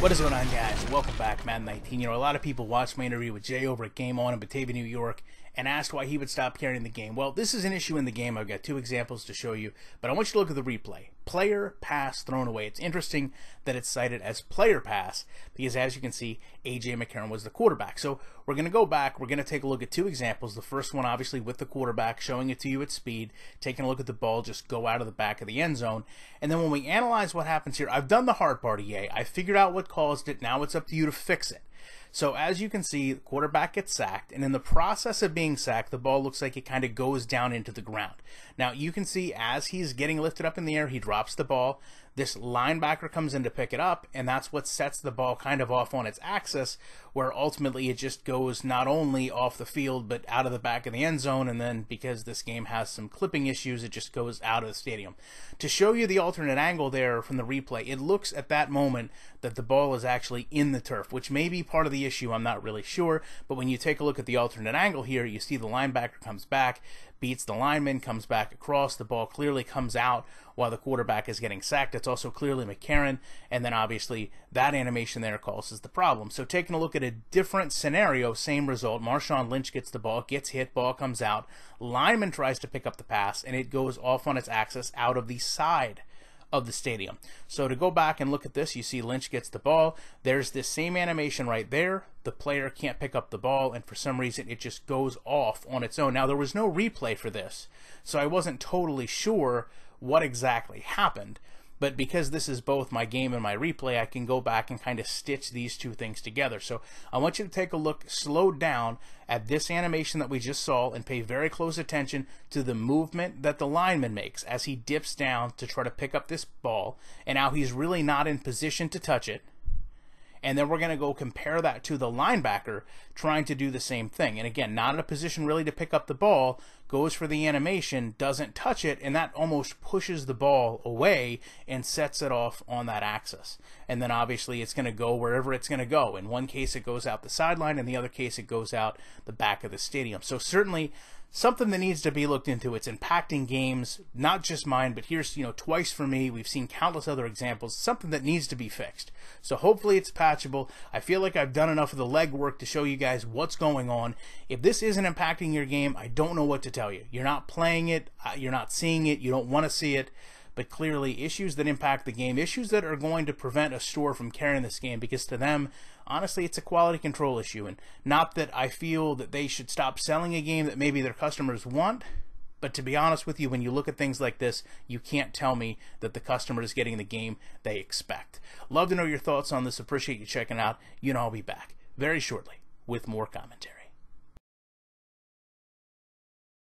What is going on, guys? Welcome back, Madden 19. You know, a lot of people watched my interview with Jay over at Game On in Batavia, New York, and asked why he would stop carrying the game. Well, this is an issue in the game. I've got two examples to show you, but I want you to look at the replay. Player pass thrown away. It's interesting that it's cited as player pass because, as you can see, A.J. McCarron was the quarterback. So we're going to go back. We're going to take a look at two examples. The first one, obviously, with the quarterback, showing it to you at speed, taking a look at the ball just go out of the back of the end zone. And then when we analyze what happens here, I've done the hard part, EA. I figured out what caused it. Now it's up to you to fix it. So as you can see, the quarterback gets sacked, and in the process of being sacked, the ball looks like it kind of goes down into the ground. Now you can see as he's getting lifted up in the air, he drops the ball. This linebacker comes in to pick it up, and that's what sets the ball kind of off on its axis, where ultimately it just goes not only off the field, but out of the back of the end zone, and then because this game has some clipping issues, it just goes out of the stadium. To show you the alternate angle there from the replay, it looks at that moment that the ball is actually in the turf, which may be part of the issue, I'm not really sure, but when you take a look at the alternate angle here, you see the linebacker comes back, beats the lineman, comes back across, the ball clearly comes out while the quarterback is getting sacked. It's also clearly McCarron, and then obviously that animation there causes the problem. So taking a look at a different scenario, same result. Marshawn Lynch gets the ball, gets hit, ball comes out, lineman tries to pick up the pass, and it goes off on its axis out of the side of the stadium. So to go back and look at this, you see Lynch gets the ball. There's this same animation right there. The player can't pick up the ball, and for some reason it just goes off on its own. Now there was no replay for this, so I wasn't totally sure what exactly happened. But because this is both my game and my replay, I can go back and kind of stitch these two things together. So I want you to take a look, slowed down, at this animation that we just saw and pay very close attention to the movement that the lineman makes as he dips down to try to pick up this ball, and now he's really not in position to touch it. And then we're going to go compare that to the linebacker trying to do the same thing. And again, not in a position really to pick up the ball, goes for the animation, doesn't touch it, and that almost pushes the ball away and sets it off on that axis. And then obviously it's going to go wherever it's going to go. In one case it goes out the sideline, in the other case it goes out the back of the stadium. So certainly something that needs to be looked into. It's impacting games, not just mine, but here's, twice for me. We've seen countless other examples. Something that needs to be fixed. So hopefully it's patchable. I feel like I've done enough of the legwork to show you guys what's going on. If this isn't impacting your game, I don't know what to tell you. You're not playing it, you're not seeing it, you don't want to see it. But clearly issues that impact the game, issues that are going to prevent a store from carrying this game, because to them, honestly, it's a quality control issue. And not that I feel that they should stop selling a game that maybe their customers want, but to be honest with you, when you look at things like this, you can't tell me that the customer is getting the game they expect. Love to know your thoughts on this. Appreciate you checking out. I'll be back very shortly with more commentary.